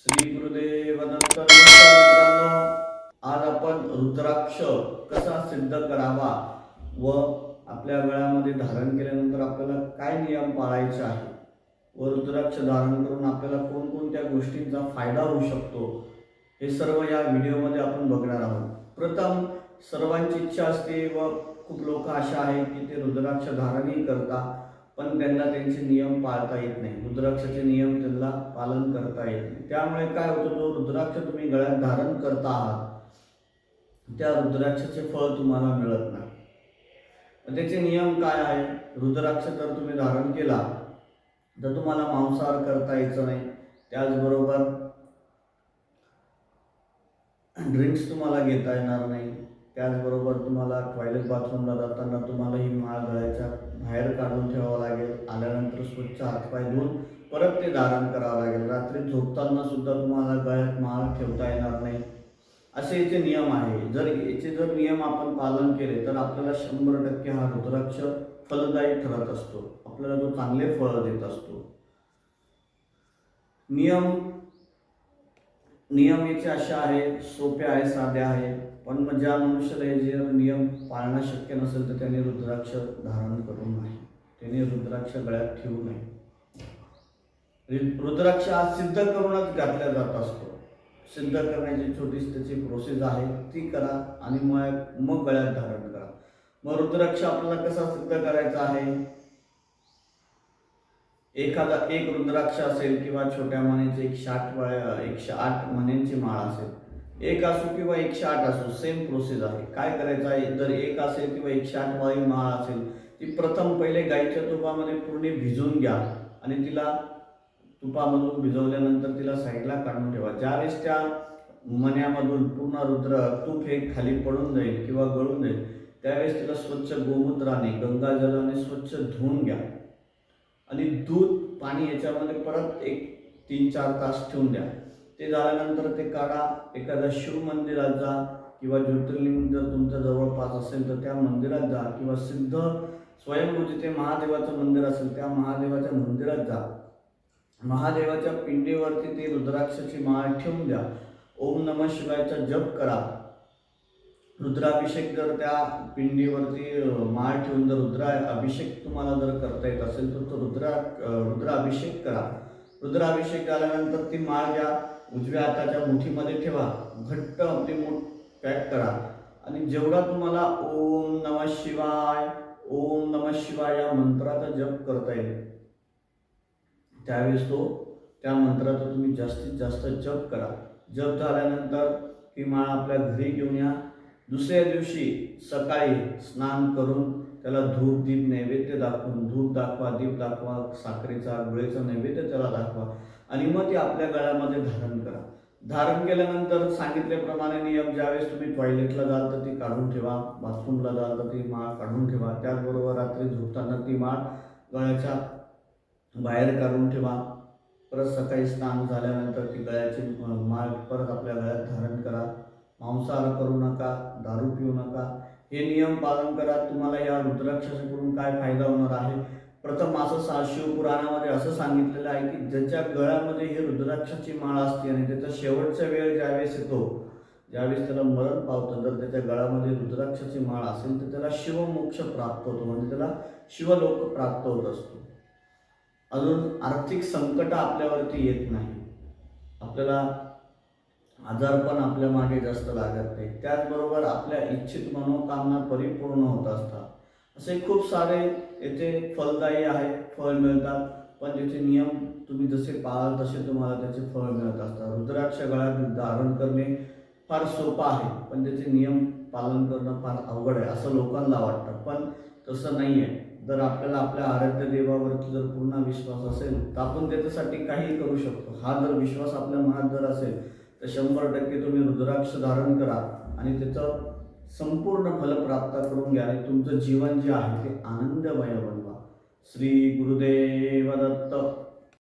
श्री गुरुदेव दत्त. नमस्कार मित्रांनो, आज आपण रुद्राक्ष कसा सिद्ध करावा व आपल्या गळ्यामध्ये धारण केल्यानंतर आपल्याला काय नियम पाळायचे आहे व रुद्राक्ष धारण करून आपल्याला कोणकोणत्या गोष्टींचा फायदा होऊ शकतो हे सर्व या व्हिडिओमध्ये आपण बघणार आहोत. प्रथम सर्वांची इच्छा असते व खूप लोक अशा आहेत की ते रुद्राक्ष धारणही करतात, पण त्यांना त्यांचे नियम पाळता येत नाही. रुद्राक्षाचे नियम त्यांना पालन करता येत नाही. त्यामुळे काय होतं, जो रुद्राक्ष तुम्ही गळ्यात धारण करता आहात त्या रुद्राक्षाचे फळ तुम्हाला मिळत नाही. त्याचे नियम काय आहे? रुद्राक्ष जर तुम्ही धारण केला तर तुम्हाला मांसाहार करता यायचं नाही. त्याचबरोबर ड्रिंक्स तुम्हाला घेता येणार नाही. त्याचबरोबर तुम्हाला टॉयलेट बाथरूमला जाताना तुम्हाला ही माळ गळ्याच्या बाहेर काढून ठेवावं लागेल. आल्यानंतर स्वच्छ हातपाय धुवून परत ते धारण करावं लागेल. रात्री झोपताना सुद्धा तुम्हाला गळ्यात माळ ठेवता येणार नाही. असे याचे नियम आहे. जर नियम आपण पालन केले तर आपल्याला 100% हा रुद्राक्ष फलदायी ठरत असतो. आपल्याला तो चांगले फळ देत असतो. नियम याचे असे आहे, सोपे आहे, साधे आहे. पण ज्या मनुष्याला हे जे नियम पाळणं शक्य नसेल तर त्याने रुद्राक्ष धारण करू नये. त्याने रुद्राक्ष गळ्यात ठेवू नये. रुद्राक्ष हा सिद्ध करूनच घातला जात असतो. सिद्ध करण्याची छोटीशी त्याची प्रोसेस आहे, ती करा आणि मग गळ्यात धारण करा. मग रुद्राक्ष आपल्याला कसा सिद्ध करायचा आहे? एक रुद्राक्ष असेल किंवा छोट्या मण्यांची 108 मण्यांची माळ असेल, एक असो किंवा 108 असो, सेम प्रोसेस आहे. काय करायचं आहे? जर एक असेल किंवा 108 वाली माळ असेल, ती प्रथम पहिले गाईच्या तुपामध्ये पूर्ण भिजवून घ्या आणि तिला तुपामधून भिजवल्यानंतर तिला साईडला काढून ठेवा. ज्यावेळेस त्या मण्यामधून पूर्ण तूप हे खाली पडून जाईल किंवा गळून जाईल, त्यावेळेस तिला स्वच्छ गोमूत्राने गंगाजलाने स्वच्छ धुवून घ्या आणि दूध पाणी याच्यामध्ये परत एक 3-4 तास ठेवून द्या. ते झाल्यानंतर ते काढा. एखाद्या शिव मंदिरात जा किंवा ज्योतिर्लिंग जर तुमच्या जवळपास असेल तर त्या मंदिरात जा किंवा सिद्ध स्वयंभू जिथे महादेवाचं मंदिर असेल त्या महादेवाच्या मंदिरात जा. महादेवाच्या पिंडीवरती ते रुद्राक्षाची माळ ठेवून द्या. ओम नमः शिवायचा जप करा. रुद्राभिषेक जर त्या पिंडीवरती माळ ठेवून जर अभिषेक तुम्हाला जर करता येत असेल तर तो रुद्राभिषेक करा. रुद्राभिषेक झाल्यानंतर ती माळ घ्या, उजव्या हाताच्या मुठीमध्ये ठेवा, घट्ट आपली मूठ पॅक करा आणि जेवढा तुम्हाला ओम नमः शिवाय ओम नमः शिवाय या मंत्राचा जप करता येईल त्यावेळेस त्या मंत्राचा तुम्ही जास्तीत जास्त जप करा. जप झाल्यानंतर ती माळ आपल्या घरी घेऊन या. दुसऱ्या दिवशी सकाळी स्नान करून त्याला धूप दीप नैवेद्य दाखवून, धूप दाखवा, दीप दाखवा, साखरेचा गुळेचा नैवेद्य त्याला दाखवा आणि मग ती आपल्या गळ्यामध्ये धारण करा. धारण केल्यानंतर सांगितल्याप्रमाणे नियम, ज्यावेळेस तुम्ही टॉयलेटला जाल तर ती काढून ठेवा, बाथरूमला जाल तर ती माळ काढून ठेवा. त्याचबरोबर रात्री झोपताना ती माळ गळ्याच्या बाहेर काढून ठेवा. परत सकाळी स्नान झाल्यानंतर ती गळ्याची माळ परत आपल्या गळ्यात धारण करा. मांसाहार करू नका, दारू पिऊ नका. हे नियम पालन करा. तुम्हाला या रुद्राक्षाकडून काय फायदा होणार आहे? प्रथम असं शिवपुराणामध्ये असं सांगितलेलं आहे की ज्याच्या गळ्यामध्ये ही रुद्राक्षाची माळ असते आणि त्याचा शेवटचा वेळ ज्यावेळेस येतो, ज्यावेळेस त्याला मरण पावतं, जर त्याच्या गळ्यामध्ये रुद्राक्षाची माळ असेल तर त्याला शिवमोक्ष प्राप्त होतो, म्हणजे त्याला शिवलोक प्राप्त होत असतो. अजून आर्थिक संकट आपल्यावरती येत नाही. आपल्याला आजारपण आपल्या मागे जास्त लागत नाही. त्याचबरोबर आपल्या इच्छित मनोकामना परिपूर्ण होत असतात. असे खूप सारे याचे फलदायी आहे, फळ मिळतात. पण त्याचे नियम तुम्ही जसे पाळाल तसे तुम्हाला त्याचे फळ मिळत असतात. रुद्राक्ष गळ्यात धारण करणे फार सोपं आहे, पण त्याचे नियम पालन करणं फार अवघड आहे असं लोकांना वाटतं. पण तसं नाही आहे. जर आपल्याला आपल्या आराध्य देवावरती जर पूर्ण विश्वास असेल तर आपण त्याच्यासाठी काही करू शकतो. हा जर विश्वास आपल्या मनात जर असेल तर 100% तुम्ही रुद्राक्ष धारण करा आणि त्याचं संपूर्ण फल प्राप्त करून घ्या आणि तुमचं जीवन जे आहे ते आनंदमय बनवा. श्री गुरुदेव दत्त.